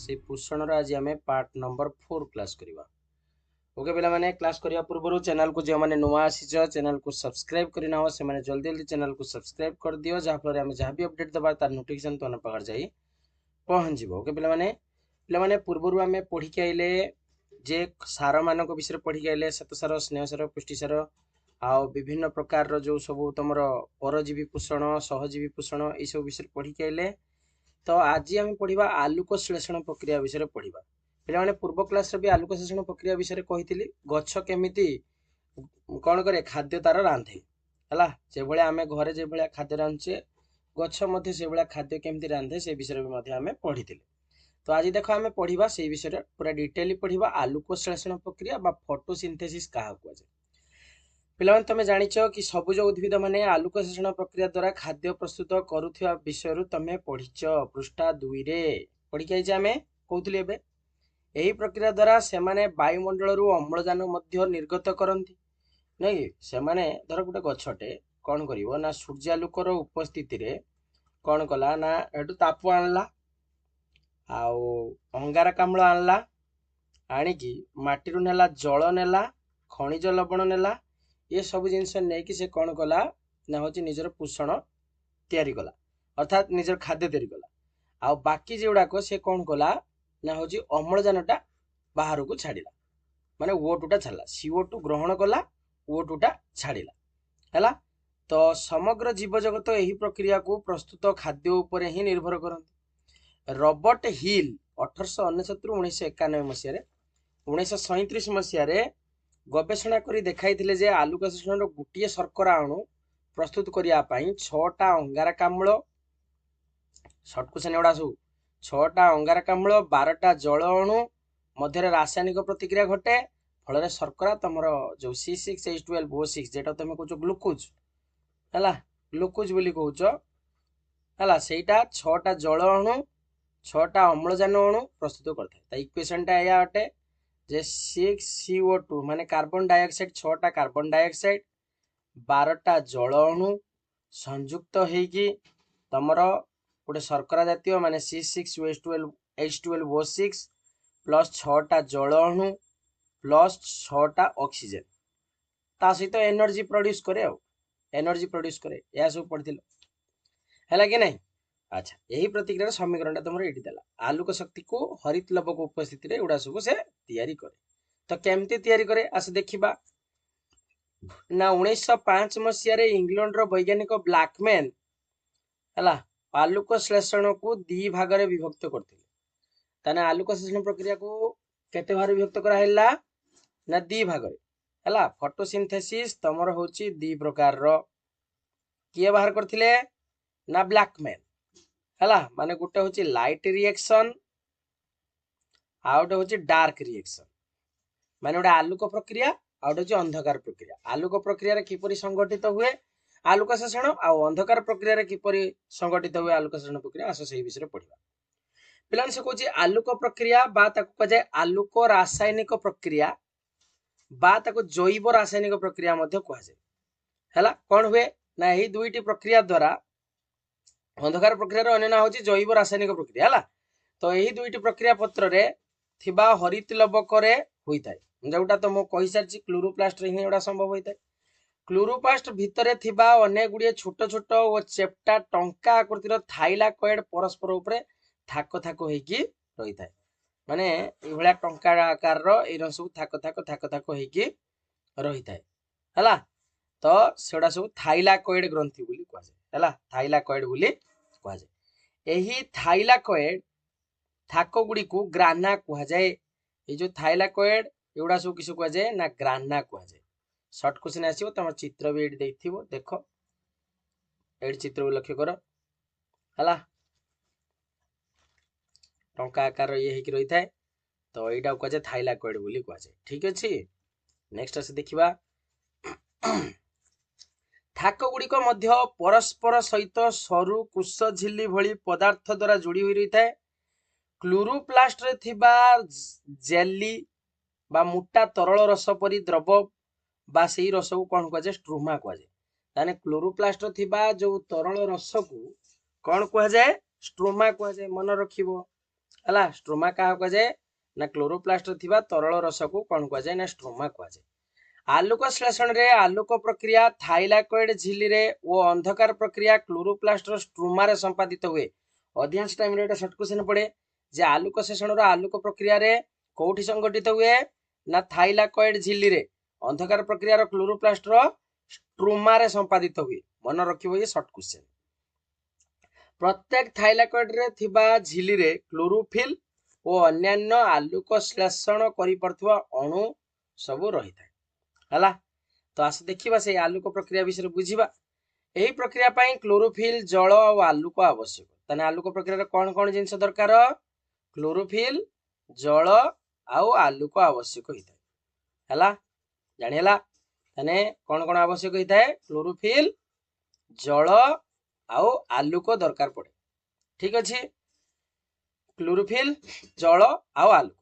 से पोषण आज आम पार्ट नंबर 4 क्लास करवा। ओके पिला माने क्लास करने पूर्व चैनल को जो मैंने नुआ आसीच चैनल को सब्सक्राइब करना से जल्दी जल्दी चैनल को सब्सक्राइब कर दियो जहाँफल आम जहाँ भी अपडेट दबा तार नोटिफिकेशन तो पाखे जा पहुँच। ओके पिला पूर्व आम पढ़ी के आइले जे सार मान विषय पढ़ी के आइले श्वेत सार स्नेह सार पुष्टि सार आ विभिन्न प्रकार जो सब तुम परजीवी पोषण सहजीवी पोषण ये सब विषय पढ़ी के आइले। तो आज आम पढ़ा आलुक श्लेषण प्रक्रिया विषय पढ़ा। पे पूर्व क्लास भी आलुक श्लेषण प्रक्रिया विषय कही गछ केमिति कौन करे खाद्य तार रांधे है से भाया आम घरे जो भाया खाद्य रांधे गछ से भाया खाद्य केमिति रांधे से विषय भी आम पढ़ी। तो आज देख आम पढ़ा से विषय पूरा डिटेली पढ़ा आलुक श्लेषण प्रक्रिया फोटोसिंथेसिस क्या कहुए। पिलाने तुम जानिच कि सबुज उद्भिद माने आलुक श्लेषण प्रक्रिया द्वारा खाद्य प्रस्तुत करुवा विषय तुम पढ़ीच पृष्ठा 2 रे पढ़ी के आम कहते यही प्रक्रिया द्वारा से वायुमंडल अम्लजान निर्गत करती नहीं से धर गोटे गछटे कौन कर सूर्यालोकर उपस्थिति रे कौन कला ना एटू ताप आणला अंगारकाम्ल आणला आणिकी माटी नेला जल नेला खनिज लवण नेला ये सब जिनस नहीं कि से कौन कला ना हूँ निजर पोषण तैयारी कला अर्थात निजर खाद्य तैयारी कला आ बाकी जोड़ाक से कौन कला ना हूँ अम्लजानटा बाहर को छाड़ा माने O2 छाड़ा CO2 ग्रहण कला O2 छाड़ा है। तो समग्र जीव जगत यही प्रक्रिया को प्रस्तुत खाद्य उपर ही निर्भर करते। रॉबर्ट हिल 1869 1991 मसीह 1937 मसीह गवेषणा करी देखाई जे आलुक श्लेषण गोटे शर्करा अणु प्रस्तुत करने 6टा अंगारकाम्ल सर्ट क्वेश्चन एगुड़ा सब 6टा अंगारकाम्ल 12टा जल अणु मध्य रासायनिक प्रतिक्रिया घटे फल शर्करा तुम जो C6H12O6 जेटा तुम कह ग्लुकोज है ग्लुकोज बोली कहूच है 6टा जल अणु 6टा अम्लजान अणु प्रस्तुत करता। इक्वेशनटा या अटे जे 6CO2 माने कार्बन डाइऑक्साइड 6टा कार्बन डाइऑक्साइड 12टा जल अणु संयुक्त होगी तमर गोटे शर्करा जातीय माने C6H12O6 प्लस 6टा जल अणु प्लस 6टा ऑक्सीजन ता सहित एनर्जी प्रोड्यूस करे एनर्जी प्रोड्यूस करे या सब पढ़ी है कि नहीं। अच्छा यही प्रतिक्रिया समीकरण तुम ये देला आलुक शक्ति को हरित लवक उपस्थिति एगुड़ा सब से तैयारी करे। तो केमती तैयारी करे आस देखा ना 1905 मसीह इंग्लैंड रो वैज्ञानिक ब्लैकमैन है आलुक श्लेषण को 2 भाग में विभक्त करते। आलुक श्लेषण प्रक्रिया को केते भाग विभक्त कराइला ना 2 भाग है। फोटोसिंथेसिस तमर होची 2 प्रकार रो किए बाहर करथिले ना ब्लैकमैन है माने गोटे हूँ लाइट रिएक्शन आ गोटे हूँ डार्क रिएक्शन माने गोटे आलुक प्रक्रिया आ गोटे हूँ अंधकार प्रक्रिया। आलुक प्रक्रिया किपरि संगठित हुए आलुक श्लेषण आ अंधकार प्रक्रिया किपरि संगठित हुए आलुक श्लेषण प्रक्रिया आस से विषय पढ़ा। पिलाने से कहूँ आलुक प्रक्रिया बा ताकू कह आलुक रासायनिक प्रक्रिया बा ताकू जैव रासायनिक प्रक्रिया कहुए कौन हुए ना यही 2टी प्रक्रिया द्वारा अंधकार प्रक्रिया अन्य ना हूँ जैव रासायनिक प्रक्रिया है। तो यही 2टी प्रक्रिया पत्र रे थिबा हरित लवक होता है जोटा तो मुझे कही सारी क्लोरोप्लास्ट ही एटा संभव होता है। क्लोरोप्लास्ट भितर थिबा अनेक गुड़िए छोट छोट और चेप्टा टंका आकृतिर थाइलाकॉइड परस्पर उपरे थाक थाक होइकी रही था माने ये टंका आकार रो सब थाक थाक थाक थाक होइकी रही था है। तो सेटा सब थाइलाकॉइड ग्रंथि बोली कहुए है थाइलाकॉइड बोली कहुए। यही थाइलाकॉइड थाक गुड़ी को ग्राना कहुए। ये जो थाइलाकॉइड एगुड़ा सब किस कहुए ना ग्राना कहुए। सर्ट क्वेश्चन आसो तुम चित्र भी ये देख ये चित्र भी लक्ष्य कर है टंका आकार ये होगी रही था। तो यहाँ कहुए थाइलाकॉइड बोली कहुए ठीक अच्छे। नेक्स्ट आस देखा थाक गुड़िक परस्पर सहित सरु कुश झिल्ली भली पदार्थ द्वारा जोड़ी हुई रही है। क्लोरोप्लास्ट रे थिबा जेली बा मोटा तरल रस परी द्रव बा सेही रस को कौन कहुए स्ट्रोमा कहुए। ताने क्लोरोप्लास्ट थिबा जो तरल रस को कौन कहुए स्ट्रोमा कहुए मन रखिबो हला स्ट्रोमा क्या कह जाए ना क्लोरोप्लास्ट थिबा तरल रस को कौन कह जाए ना स्ट्रोमा कह जाए। आलोक श्लेषण रे आलोक प्रक्रिया थाइलाकोइड झिल्ली रे वो अंधकार प्रक्रिया क्लोरोप्लास्ट स्ट्रोमा रे संपादित हुए। अधिकांश टाइम रे शॉर्ट क्वेश्चन पड़े जे आलोक श्लेषण रो आलोक प्रक्रिया रे कोठी संगठित हुए ना थाइलाकोइड झिल्ली रे अंधकार प्रक्रिया रो क्लोरोप्लास्ट रो स्ट्रोमा रे संपादित हुए। मन रखिबो ये शॉर्ट क्वेश्चन। प्रत्येक थाइलाकोइड रे थिबा झिल्ली रे क्लोरोफिल और अन्यान्य आलोक श्लेषण करि परथुवा अणु सब रही था हला। तो आस देखिबा से आलोक प्रक्रिया विषय बुझिबा। एही प्रक्रिया पई क्लोरोफिल जल और आलोक आवश्यक। तने आलोक प्रक्रिया रे कोन कोन जिंस दरकार क्लोरोफिल जल आउ आलोक आवश्यक होता हला जानि हला। तने कोन कोन आवश्यक होता है क्लोरोफिल जल आउ आलोक दरकार पड़े। ठीक अछि क्लोरोफिल जल आउ आलोक।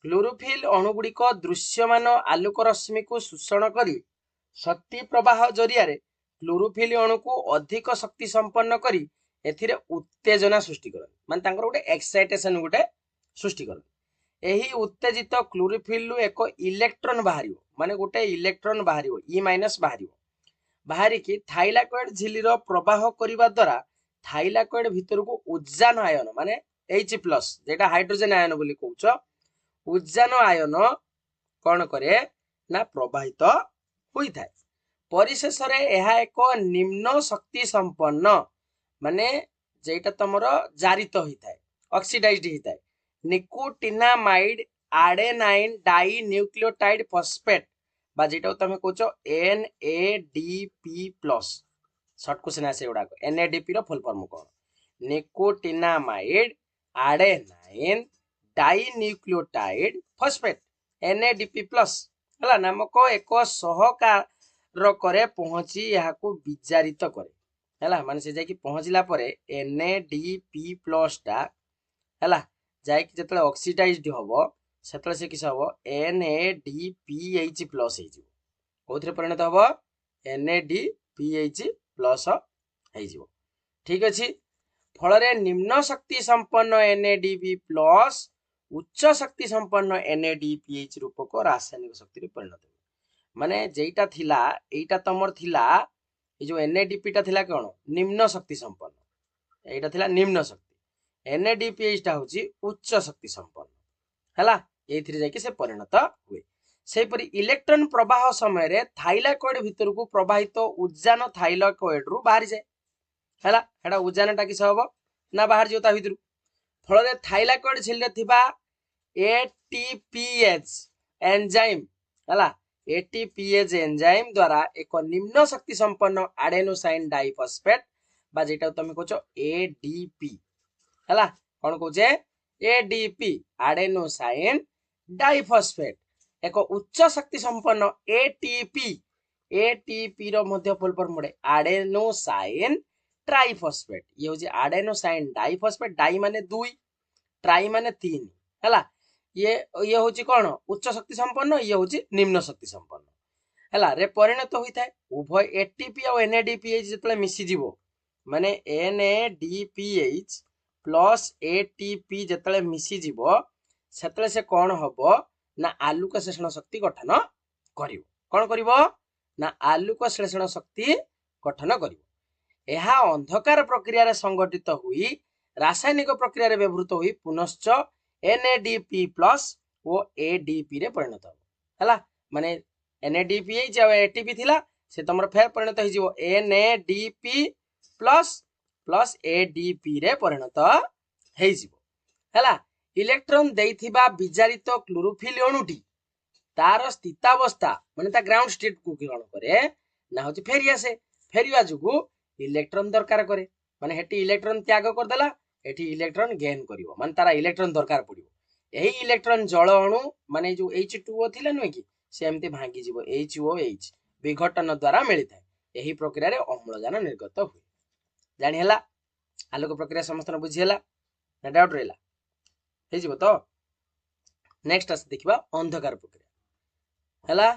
क्लोरोफिल अणुगुड़िक दृश्यमान आलोक रश्मि को शोषण करी शक्ति प्रवाह जरिया क्लोरोफिल अणु को अधिक शक्ति संपन्न करी एथिरे उत्तेजना सृष्टि करन माने तांकर गोटे एक्साइटेशन गोटे सृष्टि करन। एही उत्तेजित क्लोरोफिल एक इलेक्ट्रॉन बाहरियो माने गोटे इलेक्ट्रॉन बाहरियो ई माइनस बाहरियो बाहरी की थाइलाकोइड झिल्ली रो प्रवाह करिबा द्वारा थाइलाकोइड भीतर को उज्जान आयन माने H+ जेटा हाइड्रोजन आयन बोली कहउछ उज्जान आयन कौन करे ना प्रवाहित होई थाए। परिशेष रे यह एक निम्न शक्ति संपन्न माने जेटा तमर जारित होई थाए ऑक्सीडाइज्ड होई थाए nicotinamide adenine dinucleotide phosphate बा जेटा तमे कहउछ NADP+ शॉर्ट क्वेश्चन आसे एडा NADP रो फुल फॉर्म कोन nicotinamide adenine dinucleotide phosphate NADP+ हला नामक एक सहकार करे पहुंची यहाँ को विचारित करे हला माने से जाकी पहुंचला परे NADP+ टा हला जाकी जतले ऑक्सीडाइज्ड होबो सेतले से किस होबो NADPH+ हे जिवो कोथरे परिणत होबो NADPH+ हे जिवो। ठीक अछि फल रे निम्न शक्ति संपन्न NADP+ उच्च शक्ति संपन्न NADPH रूपक रासायनिक शक्ति रे परिणत माने जेटा थिला एटा तमर थिला ए जो NADP टा थिला कोन निम्न शक्ति संपन्न एटा थिला निम्न शक्ति NADPH टा होची उच्च शक्ति संपन्न हला एथिरे जाके से परिणत हुए। सेहि परि इलेक्ट्रॉन प्रवाह समय रे थाइलाकोइड भीतर को प्रवाहित उज्जान थाइलाकोइड रु बाहर जाए हला एटा उज्जान टा किस होबो ना बाहर जोता भीतर फल रे थाइलाकोइड झिल्ली थिबा ATPase एंजाइम हला ATPase एंजाइम द्वारा एक निम्न शक्ति संपन्न एडेनोसाइन डाइफॉस्फेट बा जेटा तमे कहछो ADP हला कोन कहछे ADP एडेनोसाइन डाइफॉस्फेट एक उच्च शक्ति संपन्न ATP रो मध्य फुल फॉर्म पड़े एडेनोसाइन ट्राइफॉस्फेट ये होची एडेनोसाइन डाइफॉस्फेट डाई माने 2 ट्राई माने 3 हला ये होची कोन उच्च शक्ति संपन्न ये होची निम्न शक्ति संपन्न हला रे परिणत होई थाए उभय ATP और NADPH जतले मिसी जीवो माने NADPH प्लस ATP जतले मिसी जीवो सेतले से कोन हबो ना आलोक श्लेषण शक्ति गठन करिवो कोन करिवो ना आलोक श्लेषण शक्ति गठन करिवो। एहा अंधकार प्रक्रिया रे संगठित हुई रासायनिक प्रक्रिया रे व्यवहृत हुई पुनश्च NADP+ ओ ADP रे परिणत हो हला माने NADPH और ATP थिला से तमर फेर परिणत हो जिवो NADP+ प्लस ADP रे परिणत हे जिवो हला। इलेक्ट्रॉन देइथिबा विजारित क्लोरोफिल अणुटी तार स्थितावस्था माने ता ग्राउंड स्टेट को ग्रहण करे ना होची फेरी आसे फेरिया जुगु इलेक्ट्रॉन दरकार करे माने हेटी इलेक्ट्रॉन त्याग कर देला एठी इलेक्ट्रॉन गेन करिवो माने तारा इलेक्ट्रॉन दरकार पड़िवो एही इलेक्ट्रॉन जल अणु माने जो H2O थिला नय कि से एमते भांगी जिवो HOH विघटन द्वारा मिली थाए एही प्रक्रिया रे अम्लजान निर्गत हुए। जानि हला आलोक प्रक्रिया समस्त बुझी हला ना डाउट रहला हे जिवो तो नेक्स्ट आसे देखिबा अंधकार प्रक्रिया हला।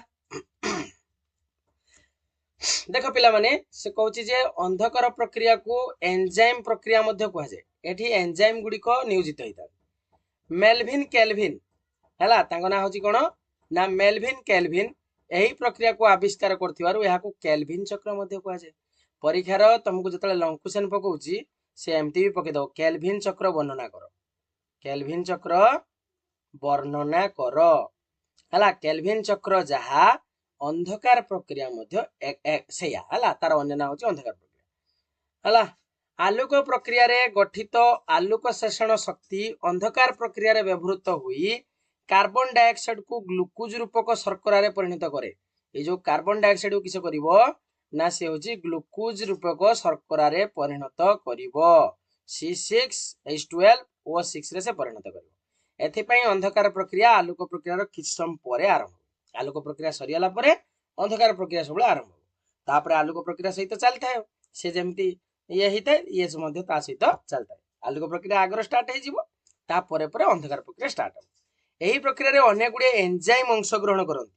देख पिला माने से कहउची जे अंधकार प्रक्रिया को एंजाइम प्रक्रिया मध्य कह जाय एठी एंजाइम गुडी को नियोजित होइता मेल्विन केल्विन हैला तांको ना होची कोन ना मेल्विन केल्विन एही प्रक्रिया को आविष्कार करथिवारु एहा को केल्विन चक्र मध्ये कुआ जाय परीक्षार तुमको जतले लंकुशन पकोउची से एमती भी पके दो केल्विन चक्र वर्णना करो केल्विन चक्र वर्णना करो हैला केल्विन चक्र जहा अंधकार प्रक्रिया मध्ये सेया हैला तार अन्य नाम होची अंधकार प्रक्रिया हैला आलोक प्रक्रिया रे गठित आलोक शोषण शक्ति अंधकार प्रक्रिया रे व्यवहृत हुई कार्बन डाइऑक्साइड को ग्लूकोज रूपक शर्करा रे परिणत करे ए जो कार्बन डाइऑक्साइड को किस करिवो ना से होची ग्लूकोज रूपक शर्करा रे परिणत करिवो C6H12O6 रे से परिणत करिवो एथि पई अंधकार प्रक्रिया आलोक प्रक्रिया रो किछ समय परे आरंभ आलोक प्रक्रिया सरियाला परे अंधकार प्रक्रिया सबले आरंभ तापर आलोक प्रक्रिया सहित चलता है से जेमती ये हिते ये मध्ये ता सहित चलता है आलोक प्रक्रिया आगर स्टार्ट हे जिवो ता परे परे अंधकार प्रक्रिया स्टार्ट हो एही प्रक्रिया रे अनेक गुडे एंजाइम अंश ग्रहण करନ୍ତି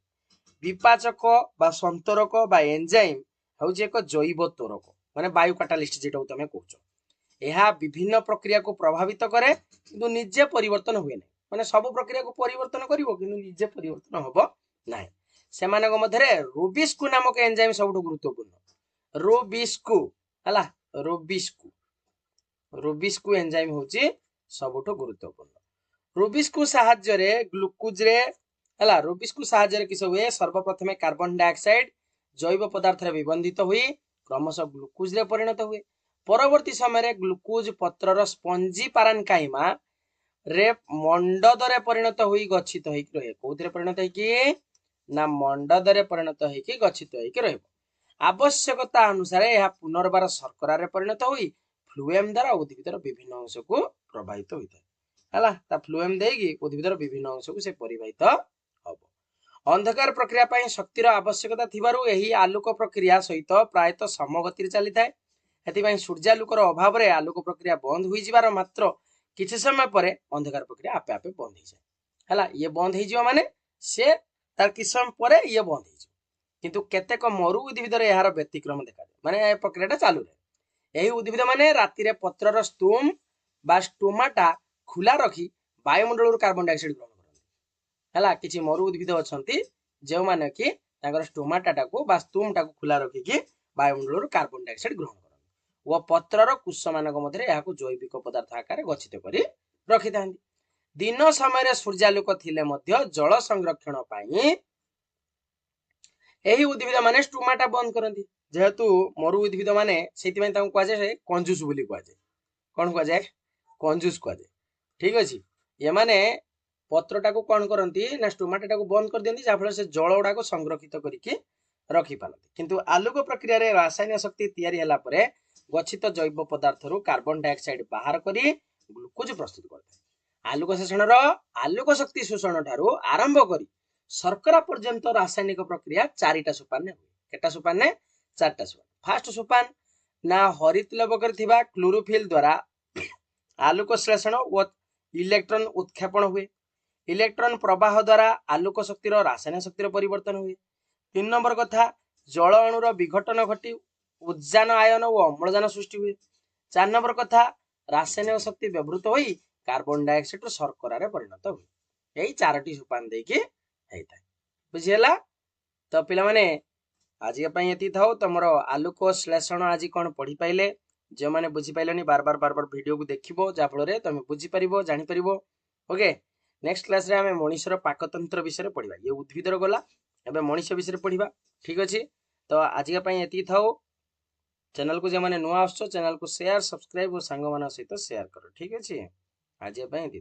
विपाचक बा संतरक बा एंजाइम होउची एक जैव तोरक माने वायु कैटालिस्ट जेटा तमे कहउछो एहा विभिन्न प्रक्रिया को प्रभावित करे किंतु निजे परिवर्तन हुए नै माने सब प्रक्रिया को परिवर्तन करिवो किंतु निजे परिवर्तन होबो नै सेमानक मध्यरे रुबिस्कु नामक एंजाइम सबटु गुरुत्वपूर्ण रुबिस्कु हला रुबिस्कु एंजाइम होची सबटु गुरुत्वपूर्ण रुबिस्कु सहाय्य रे ग्लूकोज रे हला रुबिस्कु सहाय्य रे किस हुए सर्वप्रथमे कार्बन डाइऑक्साइड जैव पदार्थ रे विबंधित हुई क्रमशः ग्लूकोज रे परिणत हुए परवर्ती समय रे ग्लूकोज पत्रर स्पंजी पारानकाइमा रे मंडद रे परिणत हुई गच्छित होई रहे कोथरे परिणत है कि ना मंडद रे परिणत है कि गच्छित होई रहबो आवश्यकता अनुसार यह पुनर्बार शर्करा रे परिणत हुई फ्लुएम द्वारा उद्भिदर विभिन्न अंश को प्रभावित होइता हला ता फ्लुएम देगी उद्भिदर विभिन्न अंश को से परिवाहित हबो अंधकार प्रक्रिया पई शक्तिर आवश्यकता थिबारु एही आलोक प्रक्रिया सहित प्रायतः समगति रे चली थाए एति पई सूर्यालोकर अभाव रे आलोक प्रक्रिया बंद होई जिवार मात्र किछि समय परे अंधकार प्रक्रिया आपे आपे बंद हो जाए हला ये बंद हो जिवा माने से तार किछि समय परे ये बंद हो किंतु केतेक मरु उद्भिद रे यार व्यतिक्रम देखा जाए माने ए प्रक्रियाटा चालू रहे एही उद्भिद माने राति रे पत्रर स्तूम बा स्टोमाटा खुला रखी वायुमंडल कार्बन डाइऑक्साइड ग्रहण करते हला किछि मरु उद्भिद अछंती जे माने कि ताकर स्टोमाटा को बा स्तूमटा को खुला रखी कि वायुमंडल कार्बन डाइऑक्साइड ग्रहण करते वो पत्रर कुश मानक मध्यरे याको जैविक पदार्थ आकार गच्छित करी रखि थांती दिन समय सूर्यालोक थिले मध्य जल संरक्षण पाई एही उद्भिद माने स्टोमाटा बंद करती जेहेतु मरु उद्भिद माने सेति में तांको कह जाय कंजूस बोली कह जाय कोन कह जाय कंजूस कह जाय ठीक अछि ये माने पत्रटा को कोन करंती ना स्टोमाटा को बंद कर देंती जाफल से जल उडा को संरक्षित करिके रखि पारंती किंतु आलोक प्रक्रिया रे रासायनिक शक्ति तयारी हला परे गच्छित जैव पदार्थ रु कार्बन डाइऑक्साइड बाहर करी ग्लूकोज प्रस्तुत करते आलोक शोषण रो आलोक शक्ति शोषण ठारू आरंभ करी शर्करा पर्यंत रासायनिक प्रक्रिया चारिटा सोपान हुए केटा सोपान ने चारटा सोपान फास्ट सोपान ना हरित लवकर थिबा क्लोरोफिल द्वारा आलोक श्लेषण और इलेक्ट्रॉन उत्क्षेपण हुए इलेक्ट्रॉन प्रवाह द्वारा आलोक शक्तिर रासायनिक शक्तिर परिवर्तन हुए 3 नंबर कथा जल अणुर विघटन घटी उद्जान आयन और अम्लजान सृष्टि हुए 4 नंबर कथा रासायनिक शक्ति व्यवहृत होई कार्बन डाइऑक्साइड शर्करा रे परिणत हुए यही चारोटी सोपान देके हेता बुझियला तो पिला माने आज पई एति थाओ तमरो आलोक श्लेषण आज कोन पढी पाइले जे माने बुझी पाइलनी बार बार वीडियो को देखिबो जा फल रे तमे बुझी परिबो जानि परिबो ओके नेक्स्ट क्लास रे हमें मनुष्यर पाकतंत्र विषय पढ़िबा ये उद्भिदर गला एबे मनुष्य विषय पढ़िबा ठीक अछि तो आज पई एति थाओ चैनल को जे माने नुआ आछो चैनल को शेयर सब्सक्राइब और संग माना सहित शेयर करो ठीक अछि आज पई एति